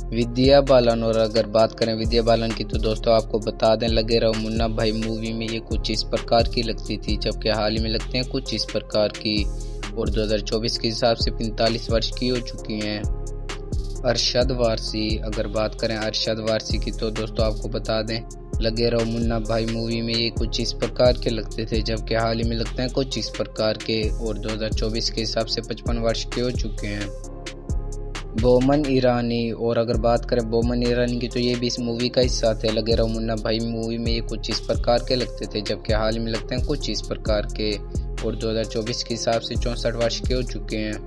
विद्या बालन। और अगर बात करें विद्या बालन की तो दोस्तों आपको बता दें, लगे रहो मुन्ना भाई मूवी में ये कुछ इस प्रकार की लगती थी, जबकि हाल ही में लगते हैं कुछ इस प्रकार की। और 2024 के हिसाब से 45 वर्ष की हो चुकी हैं। अरशद वारसी। अगर बात करें अरशद वारसी की तो दोस्तों आपको बता दें, लगे रहो मुन्ना भाई मूवी में ये कुछ इस प्रकार के लगते थे, जबकि हाल ही में लगते हैं कुछ इस प्रकार के। और 2024 के हिसाब से 55 वर्ष के हो चुके हैं। बोमन ईरानी। और अगर बात करें बोमन ईरानी की तो ये भी इस मूवी का हिस्सा थे। लगे रहो मुन्ना भाई मूवी में ये कुछ इस प्रकार के लगते थे, जबकि हाल में लगते हैं कुछ इस प्रकार के। और 2024 के हिसाब से 64 वर्ष के हो चुके हैं।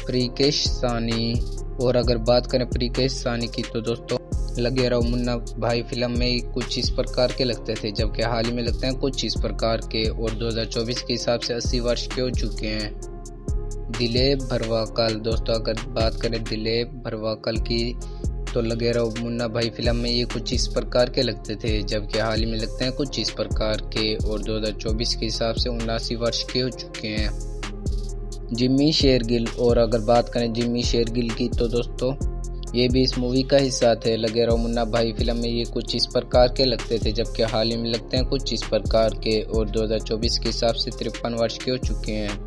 प्रीकेश सानी। और अगर बात करें प्रीकेश सानी की तो दोस्तों लगे रहो मुन्ना भाई फिल्म में कुछ इस प्रकार के लगते थे, जबकि हाल ही में लगते हैं कुछ इस प्रकार के। और 2024 के हिसाब से 80 वर्ष के हो चुके हैं। दिलीप भरवाकल। दोस्तों अगर बात करें दिलीप भरवाकल की तो लगे रहो मुन्ना भाई फिल्म में ये कुछ इस प्रकार के लगते थे, जबकि हाल ही में लगते हैं कुछ इस प्रकार के। और 2024 के हिसाब से 79 वर्ष के हो चुके हैं। जिम्मी शेरगिल। और अगर बात करें जिम्मी शेरगिल की तो दोस्तों ये भी इस मूवी का हिस्सा थे। लगे रहो मुन्ना भाई फिल्म में ये कुछ इस प्रकार के लगते थे, जबकि हाल ही में लगते हैं कुछ इस प्रकार के। और 2024 के हिसाब से 53 वर्ष के हो चुके हैं।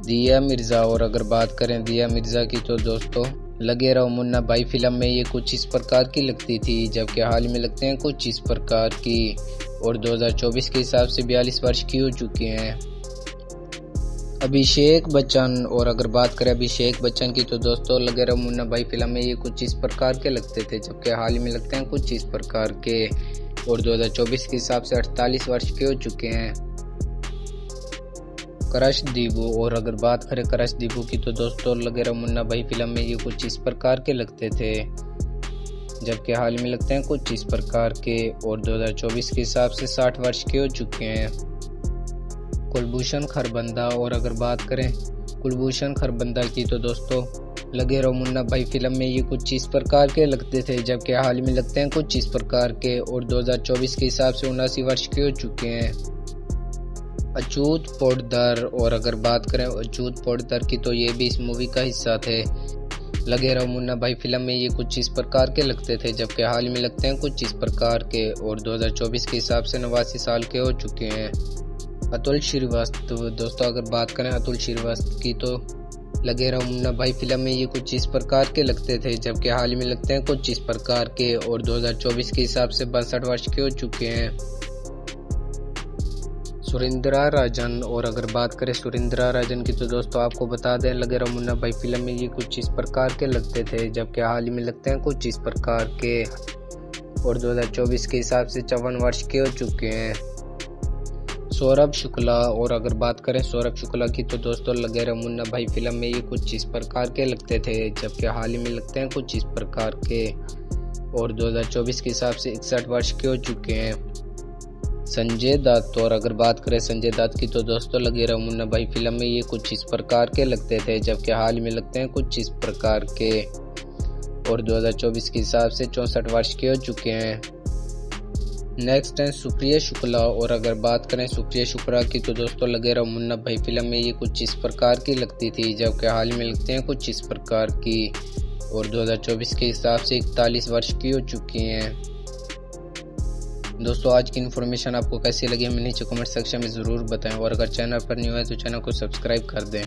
दिया मिर्जा। और अगर बात करें दिया मिर्जा की तो दोस्तों लगे रहो मुन्ना भाई फिल्म में ये कुछ इस प्रकार की लगती थी, जबकि हाल में लगते हैं कुछ इस प्रकार की। और 2024 के हिसाब से 42 वर्ष की हो चुकी हैं। अभिषेक बच्चन। और अगर बात करें अभिषेक बच्चन की तो दोस्तों लगे रहो मुन्ना भाई फिल्म में ये कुछ इस प्रकार के लगते थे, जबकि हाल में लगते हैं कुछ इस प्रकार के। और 2024 के हिसाब से 48 वर्ष के हो चुके हैं। क्रश दीबू। और अगर बात करें क्रश दीबू की तो दोस्तों लगे रहो मुन्ना भाई फिल्म में ये कुछ इस प्रकार के लगते थे, जबकि हाल में लगते हैं कुछ इस प्रकार के। और 2024 के हिसाब से 60 वर्ष के हो चुके हैं। कुलभूषण खरबंदा। और अगर बात करें कुलभूषण खरबंदा की तो दोस्तों लगे रहो मुन्ना भाई फिल्म में ये कुछ इस प्रकार के लगते थे, जबकि हाल में लगते हैं कुछ इस प्रकार के। और 2024 के हिसाब से 79 वर्ष के हो चुके हैं। अछूत पोद्दार। और अगर बात करें अछूत पोद्दार की तो ये भी इस मूवी का हिस्सा थे। लगे रहो मुन्ना भाई फिल्म में ये कुछ इस प्रकार के लगते थे, जबकि हाल में लगते हैं कुछ इस प्रकार के। और 2024 के हिसाब से 89 साल के हो चुके हैं। अतुल श्रीवास्तव। दोस्तों अगर बात करें अतुल श्रीवास्तव की तो लगे रहो मुन्ना भाई फिल्म में ये कुछ इस प्रकार के लगते थे, जबकि हाल में लगते हैं कुछ इस प्रकार के। और 2024 के हिसाब से 62 वर्ष के हो चुके हैं। सुरेंद्रा राजन। और अगर बात करें सुरेंद्रा राजन की तो दोस्तों आपको बता दें, लगे रहो मुन्ना भाई फिल्म में ये कुछ इस प्रकार के लगते थे, जबकि हाल ही में लगते हैं कुछ इस प्रकार के। और 2024 के हिसाब से 54 वर्ष के हो चुके हैं। सौरभ शुक्ला। और अगर बात करें सौरभ शुक्ला की तो दोस्तों लगे रहो मुन्ना भाई फिल्म में ये कुछ इस प्रकार के लगते थे, जबकि हाल ही में लगते हैं कुछ इस प्रकार के। और 2024 के हिसाब से 61 वर्ष के हो चुके हैं। संजय दत्त। और अगर बात करें संजय दत्त की तो दोस्तों लगे रहो मुन्ना भाई फिल्म में ये कुछ इस प्रकार के लगते थे, जबकि हाल में लगते हैं कुछ इस प्रकार के। और 2024 के हिसाब से 64 वर्ष के हो चुके हैं। नेक्स्ट है सुप्रिया शुक्ला। और अगर बात करें सुप्रिया शुक्ला की तो दोस्तों लगे रहो मुन्ना भाई फिल्म में ये कुछ इस प्रकार की लगती थी, जबकि हाल में लगते हैं कुछ इस प्रकार की। और 2024 के हिसाब से 41 वर्ष की हो चुकी हैं। दोस्तों आज की इन्फॉर्मेशन आपको कैसी लगी हमें नीचे कमेंट सेक्शन में ज़रूर बताएं। और अगर चैनल पर न्यू है तो चैनल को सब्सक्राइब कर दें।